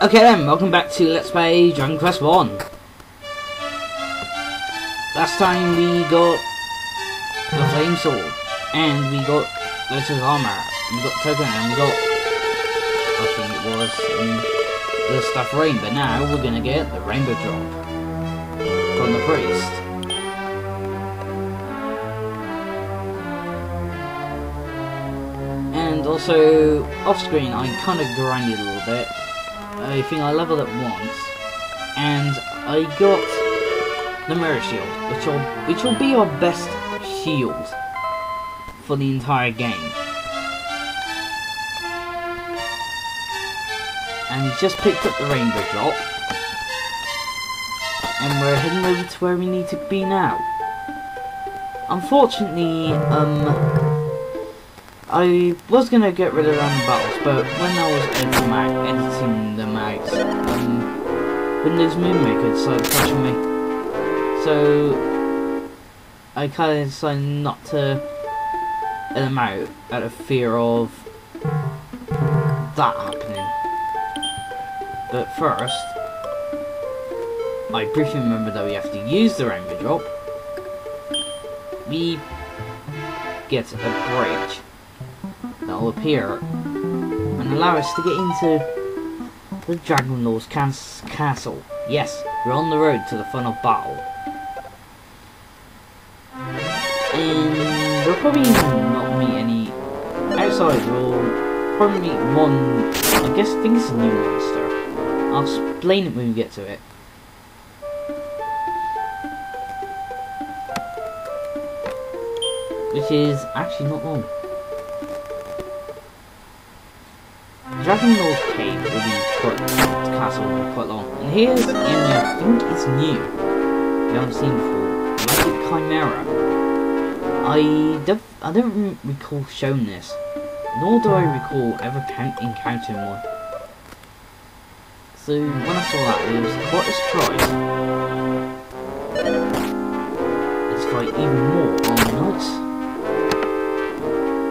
Okay then, welcome back to Let's Play Dragon Quest 1. Last time we got the Flame Sword, and we got Lotus Armor, and we got Token, and we got, I think it was, the Stuff Rain, but now we're gonna get the Rainbow Drop from the Priest. And also, off screen, I kind of grinded a little bit. I think I leveled up once, and I got the Mirror Shield, which will be our best shield for the entire game. And we just picked up the Rainbow Drop, and we're heading over to where we need to be now. Unfortunately, I was gonna get rid of random battles, but when I was editing them out, Windows Movie Maker decided to crash on me. So I kind of decided not to edit them out of fear of that happening. But first, I briefly remember that we have to use the Rainbow Drop. We get a bridge that will appear and allow us to get into the Dragon Lord's castle. Yes, we're on the road to the final battle. And we'll probably not meet any outside. We'll probably meet one, I think it's a new monster. I'll explain it when we get to it. Which is actually not long. Dragon Lord's cave will be castle will be quite long. And here's the enemy I think it's new. We haven't seen before. Magic Chimera. I don't recall showing this. Nor do I recall ever encountering one. So when I saw that, it was quite a surprise. Let's fight even more Argonauts.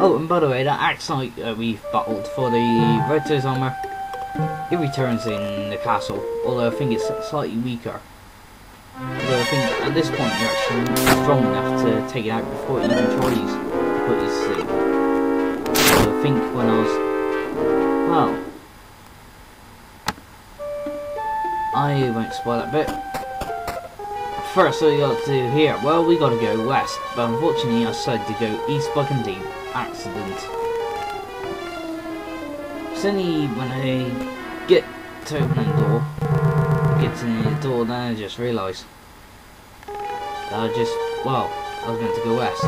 Oh, and by the way, that axe we've battled for the Lotus Armor, it returns in the castle, although I think it's slightly weaker. Although I think at this point you're actually strong enough to take it out before it even tries to put you to sleep. So I think when I was... well... I won't spoil that bit. First, what we got to do here? Well, we got to go west, but unfortunately I decided to go east by complete accident. Suddenly, when I get to open the door, then I just realised that I was meant to go west.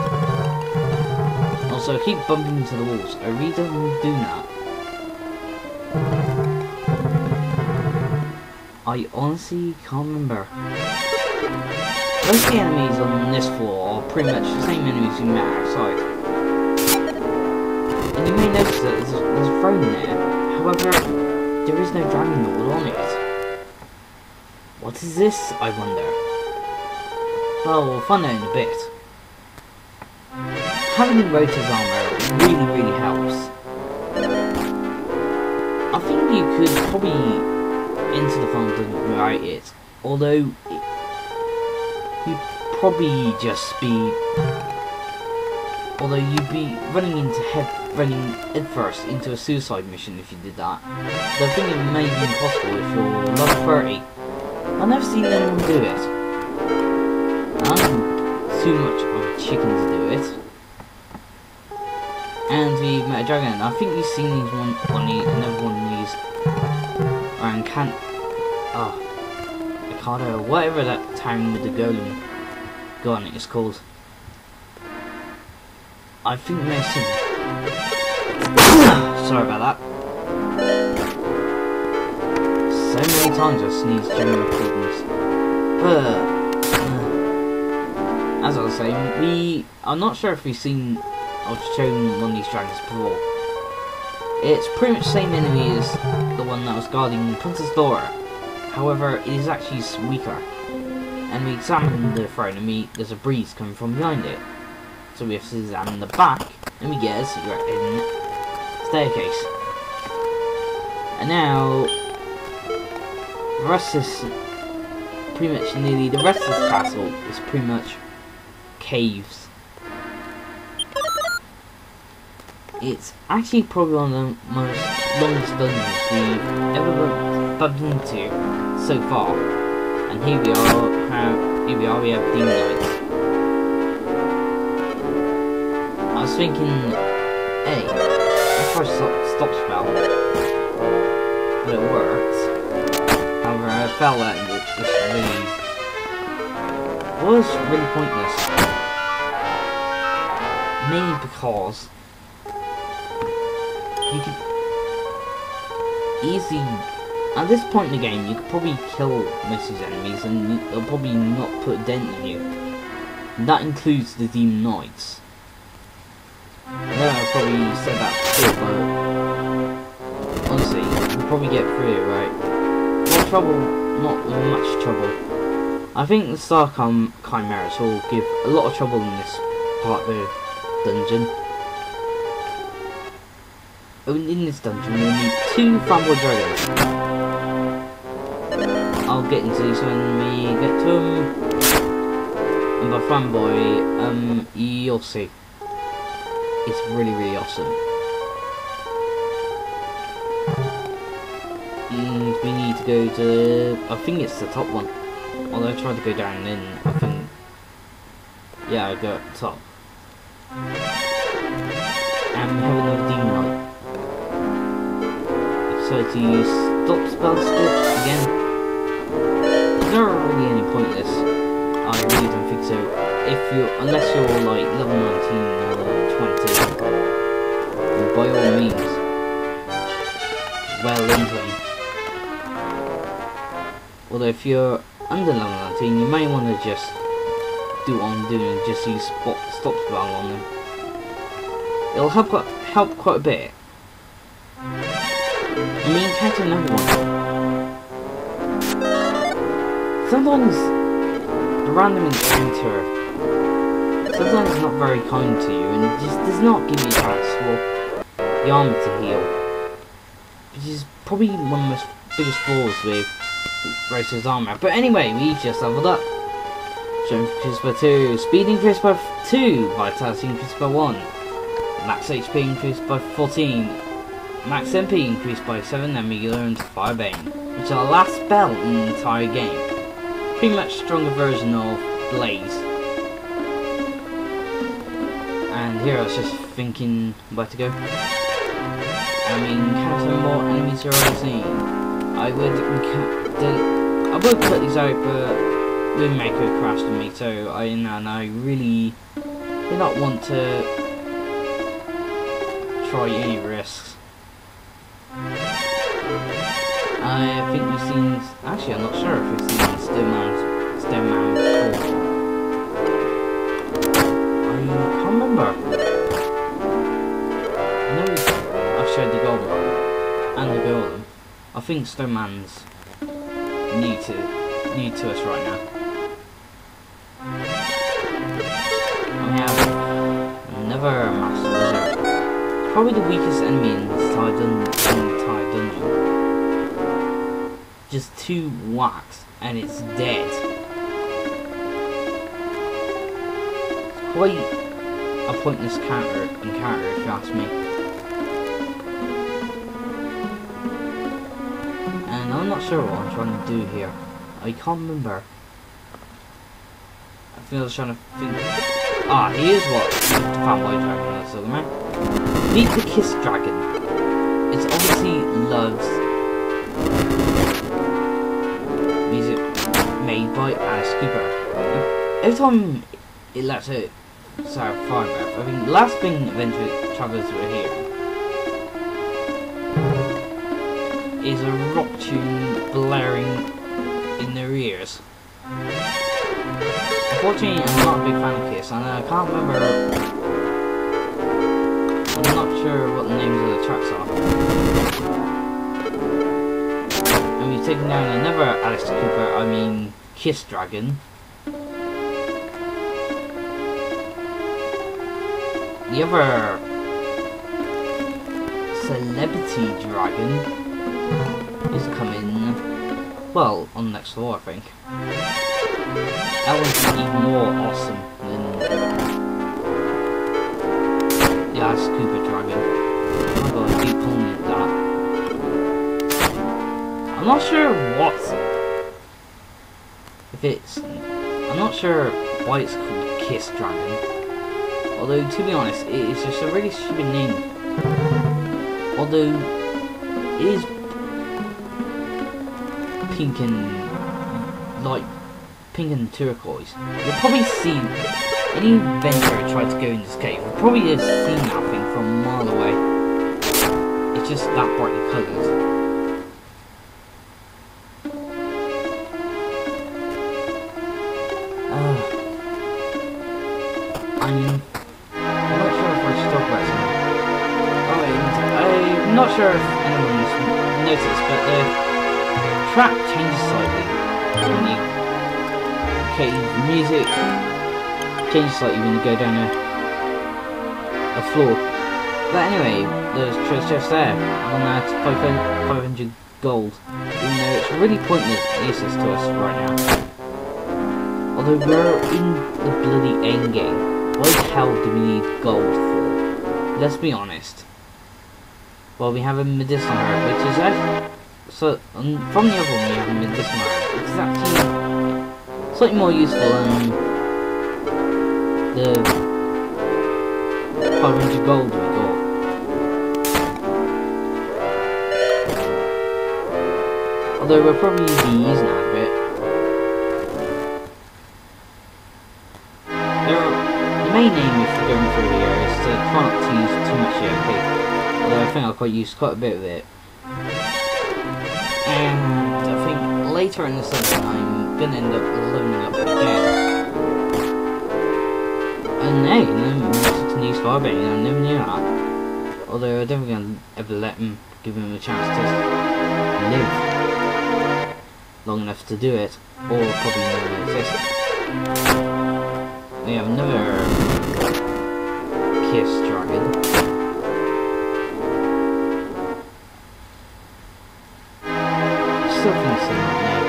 Also, I keep bumping into the walls. I really don't want to do that. I honestly can't remember. Most of the enemies on this floor are pretty much the same enemies we met outside. And you may notice that there's a throne there. However, there is no Dragon Lord on it. What is this, I wonder? Well, we'll find out in a bit. Having the Lotus Armor really helps. I think you could probably enter the fountain without it, although you'd probably just be... although you'd be running head first into a suicide mission if you did that. Though I think it may be impossible if you're level 30. I've never seen anyone do it. I'm too much of a chicken to do it. And we met a dragon. I think you've seen these another one of these around Mikado, whatever that town with the golem gun is called. I think we may have seen it. Sorry about that. So many times I've sneezed during recordings. As I was saying, I'm not sure if we've seen or shown one of these dragons before. It's pretty much the same enemy as the one that was guarding Princess Dora. However, it is actually weaker. And we examine the throne and there's a breeze coming from behind it. So we have to examine the back and we get a secret hidden staircase. And now The rest is pretty much nearly the rest of this castle is pretty much caves. It's actually probably one of the most longest dungeons we've ever bumped into so far. And here we are, we have Demon Knights. I was thinking, hey, let's try stop spell. But it worked. However, I felt that it was really pointless. Mainly because you could easily, at this point in the game, you could probably kill most of these enemies and they'll probably not put a dent in you. And that includes the Demon Knights. I know I probably said that before, but honestly, you'll probably get through it, right? No trouble, not much trouble. I think the Star Chimeras will give a lot of trouble in this part of the dungeon. In this dungeon, we'll meet 2 Fanboy Dragons. I'll get into these when we get to them. And by Fanboy, you'll see. It's really, really awesome. And we need to go to, I think it's the top one. Although I tried to go down in, I think, yeah, I go at the top. And we have another Demon Knight. So to use stop spell script again. There's not really any point in this. I really don't think so. If you, unless you're like level 19 or 20, then by all means, well into them. Although if you're under level 19, you may want to just do what I'm doing and just use stop spell on them. It'll help quite a bit. And we encounter another one. Sometimes the random encounter sometimes is not very kind to you and it just does not give you a chance for the armor to heal. Which is probably one of the most biggest flaws with Rosa's armor. But anyway, we just leveled up. Strength increased by 2, speed increased by 2, vitality increased by 1, max HP increased by 14, max MP increased by 7, and we learned Firebane, which is our last spell in the entire game. Pretty much stronger version of Blaze. And here I was just thinking where to go. I mean, encounter more enemies arising. I would put these out, but Moonmaker crashed on me, so I really do not want to try any risks. I think we've seen, actually I'm not sure if we've seen Stoneman before. I can't remember. I know I've showed the golden one and the golden. I think Stoneman's new to us right now. We have another Master Wizard. Probably the weakest enemy in this entire dungeon. Just 2 whacks and it's dead. It's quite a pointless encounter if you ask me. And I'm not sure what I'm trying to do here. I can't remember. I think I was trying to think. Ah, here's what Fanboy Dragon is, man. Meet the Kiss Dragon. It's obviously loves music made by Alice Cooper. Every time it lets out fire breath, I think the last thing Adventure Travelers were hearing is a rock tune blaring in their ears. Unfortunately, I'm not a big fan of Kiss, and I can't remember. I'm not sure what the names of the tracks are. And we've taken down another Alice Cooper, I mean Kiss Dragon. The other Celebrity Dragon is coming Well, on the next floor, I think. That one's even more awesome than the Ice Cooper Dragon. Oh my god, I keep calling it that. I'm not sure what. I'm not sure why it's called Kiss Dragon. Although, to be honest, it is just a really stupid name. Although, it is pink and turquoise. You'll probably see any adventurer who tried to go in this cave will probably have seen that thing from a mile away. It's just that brightly coloured. I'm not sure if I should talk about something. Oh, and I'm not sure if anyone's noticed, but the track changes slightly when you the music changes slightly when you go down a floor. But anyway, there's treasure chest there. I'm on that 500 gold. Even though it's really pointless and useless to us right now. Although we're in the bloody end game, what the hell do we need gold for? Let's be honest. Well, we have a medicinal herb, which is actually from the other one we have a medicinal herb, which is actually slightly more useful than the 500 gold we got. Although we'll probably be using that a bit. The main aim if you're going through here is to try not to use too much EMP. Although I think I'll use quite a bit of it. And I think later in the session I'm gonna end up leveling up again. And hey, to use Firebane, I never knew that. Although I don't think I'll ever give him a chance to live long enough to do it, or probably never exist. We have another Kiss Dragon. Still think so, not now.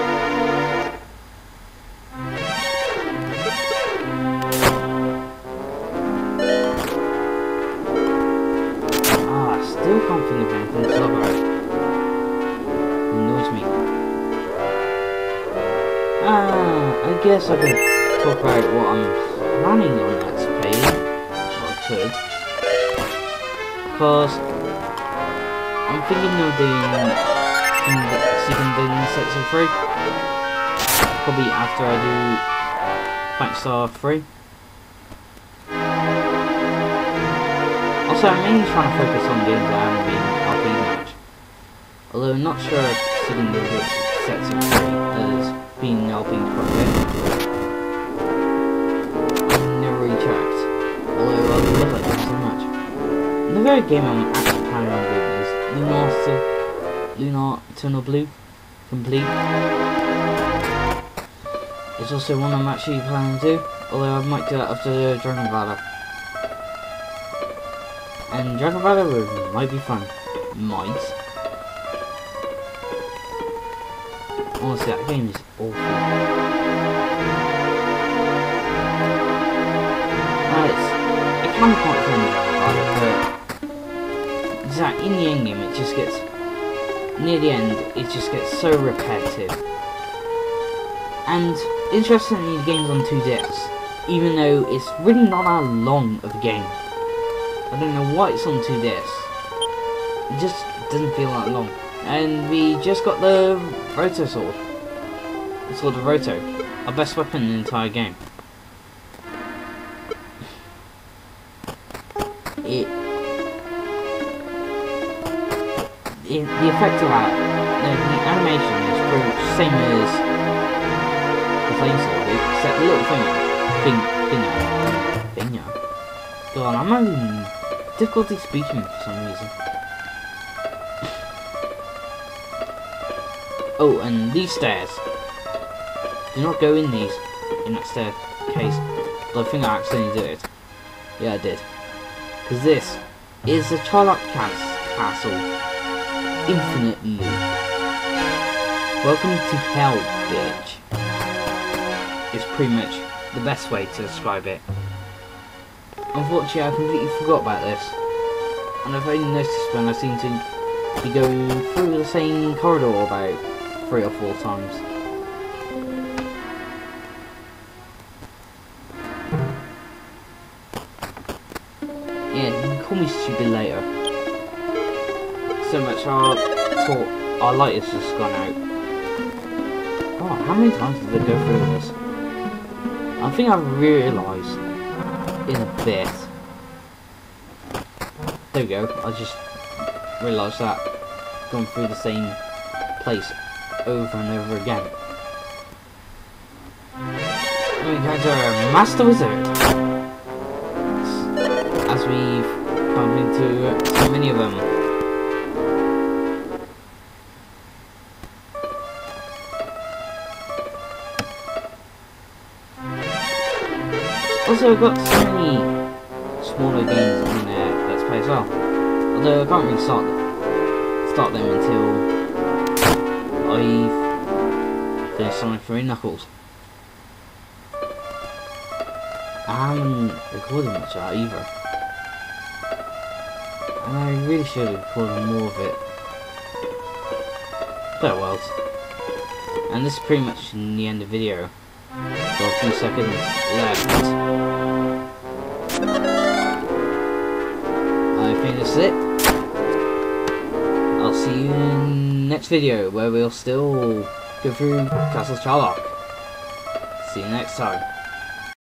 Still can't think of anything to talk about. It annoys me. I guess I could talk about what I'm planning on Let's Play. Or I could. Because I'm thinking of doing Second Dungeon Section 3. Probably after I do Phantasy Star 3. Also, I'm mainly trying to focus on games that haven't been LP much. Although I'm not sure if Second Dungeon Section 3 has been LP project. I've never really checked. Although I love that game so much. Another game I'm actually planning on doing is Lunar Eternal Blue Complete. It's also one I'm actually planning to do, although I might do that after Dragon Valor. And Dragon Valor might be fun. Might. Honestly, that game is awful. It can be quite fun, Dragon Valor, but in the end game, it just gets near the end. It just gets so repetitive. And interestingly, the game's on 2 discs, even though it's really not that long of a game. I don't know why it's on 2 discs. It just doesn't feel that long. And we just got the Roto Sword. The Sword of Roto. Our best weapon in the entire game. The effect of that, the animation is pretty much the same as the Flame Sword, except the little finger. God, I'm having difficulty speaking for some reason. Oh, and these stairs. Do not go in that staircase. But I think I accidentally did it. Yeah, I did. Because this is the Charlotte Castle Infinite Loop. Welcome to hell, bitch. Is pretty much the best way to describe it. Unfortunately, I completely forgot about this. And I've only noticed when I seem to be going through the same corridor about 3 or 4 times. Yeah, you can call me stupid later. So much our light has just gone out. Oh, how many times did they go through this? I think I've realised in a bit. There we go, I just realised that. Going through the same place over and over again. We encounter a Master Wizard. As we've come into so many of them. Also, I've got so many smaller games in there Let's Play as well. Although I can't really start them until I've finished Sonic 3 Knuckles. I haven't recorded much of that either. And I really should have recorded more of it. But well. And this is pretty much the end of the video. Got a few seconds left. I think that's it. I'll see you in next video where we'll still go through Castle Charlock. See you next time.